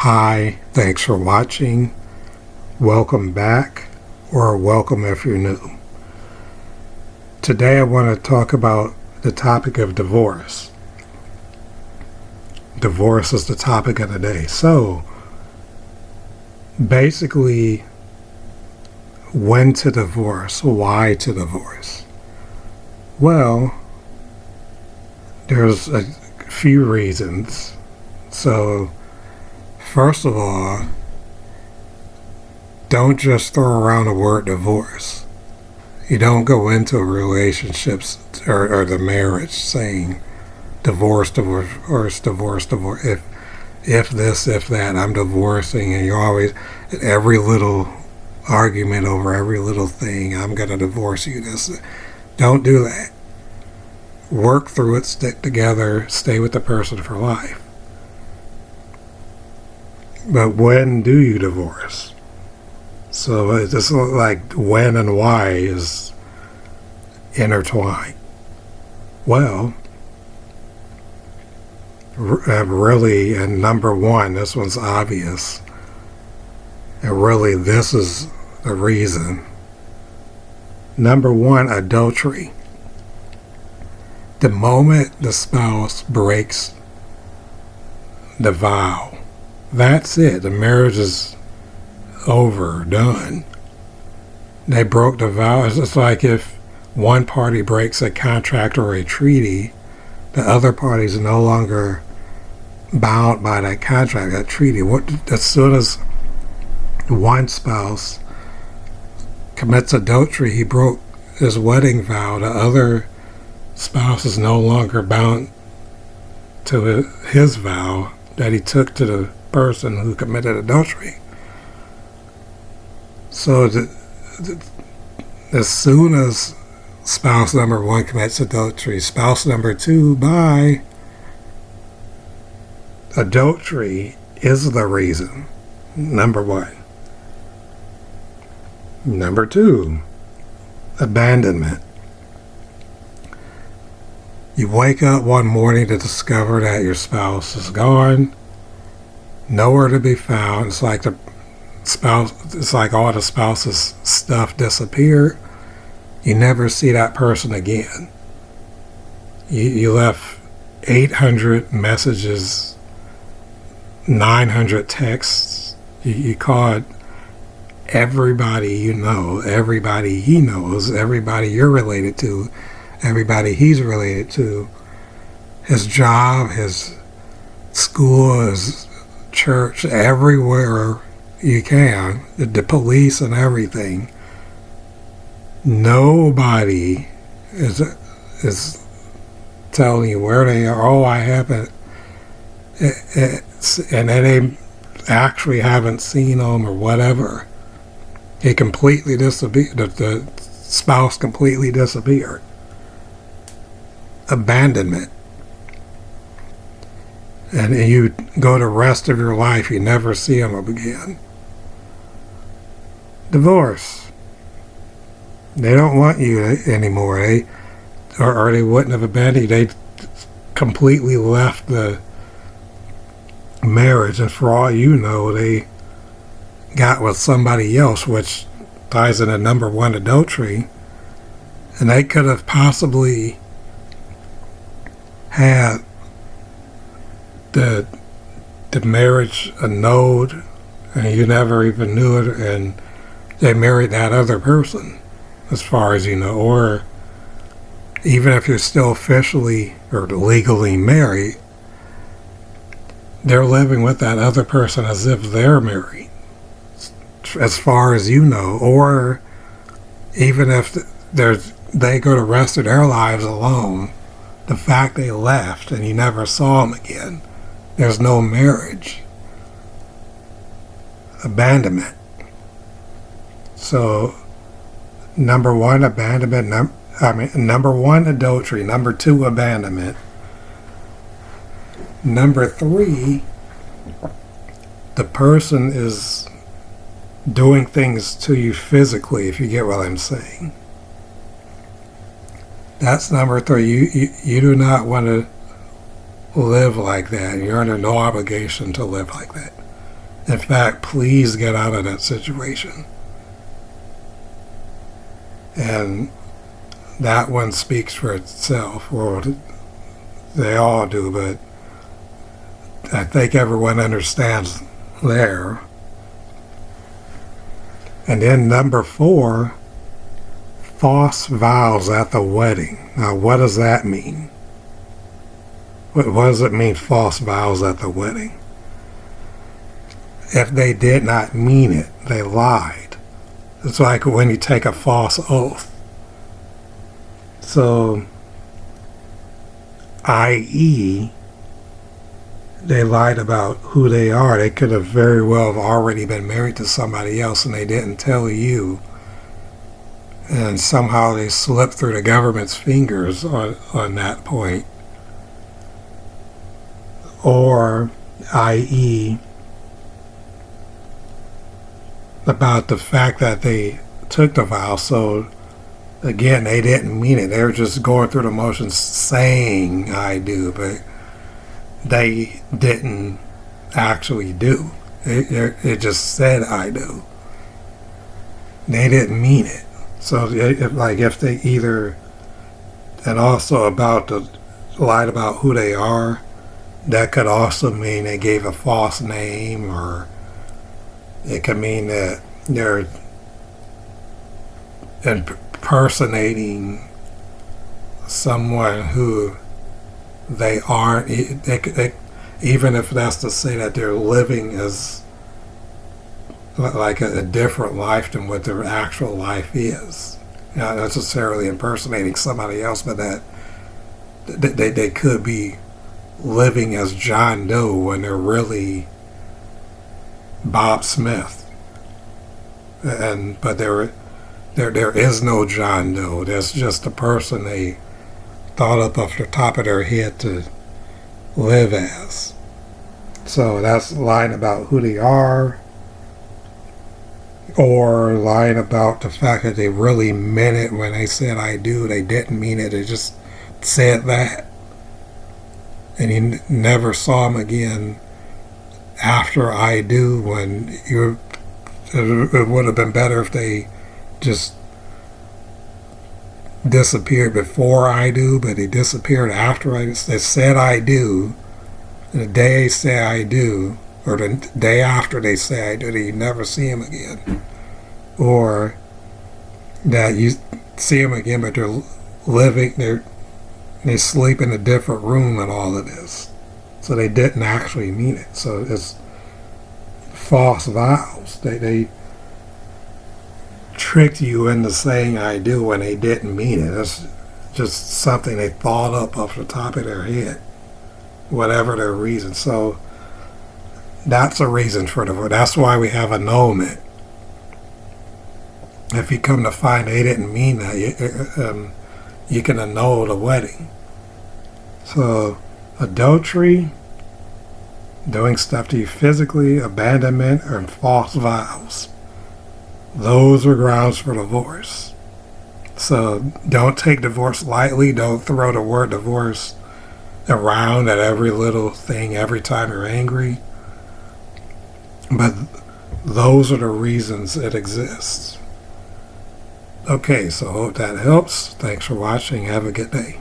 Hi, thanks for watching. Welcome back, or welcome if you're new. Today I want to talk about the topic of divorce. Divorce is the topic of the day. So, basically, when to divorce, why to divorce? Well, there's a few reasons. So, first of all, don't just throw around the word divorce. You don't go into relationships or the marriage saying divorce, divorce. If this, if that, I'm divorcing, and you're always every little argument over every little thing, I'm gonna divorce you. Don't do that. Work through it, stick together, stay with the person for life. But when do you divorce? So it's just like when and why is intertwined. Well, really, and number one, this one's obvious, and really this is the reason. Number one, adultery. The moment the spouse breaks the vow, that's it. The marriage is over, done. They broke the vow. It's like if one party breaks a contract or a treaty, the other party is no longer bound by that contract, that treaty. As soon as one spouse commits adultery, he broke his wedding vow. The other spouse is no longer bound to his vow that he took to the person who committed adultery. So as soon as spouse number one commits adultery, spouse number two, by adultery is the reason. Number one. Number two, abandonment. You wake up one morning to discover that your spouse is gone, nowhere to be found. It's like all the spouse's stuff disappeared. You never see that person again. You left 800 messages, 900 texts. You called everybody you know, everybody he knows, everybody you're related to, everybody he's related to, his job, his school, his church, everywhere you can, the police and everything. Nobody is telling you where they are. Oh, I haven't, and they actually haven't seen them or whatever. It completely disappeared. The spouse completely disappeared. Abandonment. And you go the rest of your life, you never see them again. Divorce. They don't want you anymore. Or they wouldn't have abandoned you. They completely left the marriage, and for all you know, they got with somebody else, which ties into number one, adultery. And they could have possibly had the marriage annulled, and you never even knew it, and they married that other person, as far as you know. Or even if you're still officially or legally married, they're living with that other person as if they're married, as far as you know. Or even if they go the rest of their lives alone, the fact they left and you never saw them again, there's no marriage. Abandonment. So, number one, abandonment. Number one, adultery. Number two, abandonment. Number three, the person is doing things to you physically, if you get what I'm saying. That's number three. You do not want to live like that. You're under no obligation to live like that. In fact, please get out of that situation. And that one speaks for itself. Well, they all do, but I think everyone understands there. And then number 4, false vows at the wedding. Now, what does that mean? What does it mean, false vows at the wedding? If they did not mean it, they lied. It's like when you take a false oath. So, i.e., they lied about who they are. They could have very well have already been married to somebody else and they didn't tell you. And somehow they slipped through the government's fingers on that point. Or, i.e., about the fact that they took the vow. So, again, they didn't mean it. They were just going through the motions saying, I do, but they didn't actually do. It just said, I do. They didn't mean it. So, if they either, and also about the lied about who they are, that could also mean they gave a false name, or it could mean that they're impersonating someone who they aren't. Even if that's to say that they're living as like a different life than what their actual life is. Not necessarily impersonating somebody else, but that they could be living as John Doe when they're really Bob Smith. But there is no John Doe. There's just a person they thought up off the top of their head to live as. So that's lying about who they are, or lying about the fact that they really meant it when they said I do. They didn't mean it. They just said that. And you never saw them again after I do, when it would have been better if they just disappeared before I do, but they disappeared after I do. They said I do, and the day they say I do, or the day after they say I do, that you never see them again. Or that you see them again, but they're living, they sleep in a different room and all of this. So they didn't actually mean it. So it's false vows. They tricked you into saying I do when they didn't mean it. It's just something they thought up off the top of their head, whatever their reason. So that's a reason for divorce. That's why we have annulment. If you come to find they didn't mean that, you can annul the wedding. So adultery, doing stuff to you physically, abandonment, or false vows. Those are grounds for divorce. So don't take divorce lightly. Don't throw the word divorce around at every little thing every time you're angry. But those are the reasons it exists. Okay, so hope that helps. Thanks for watching. Have a good day.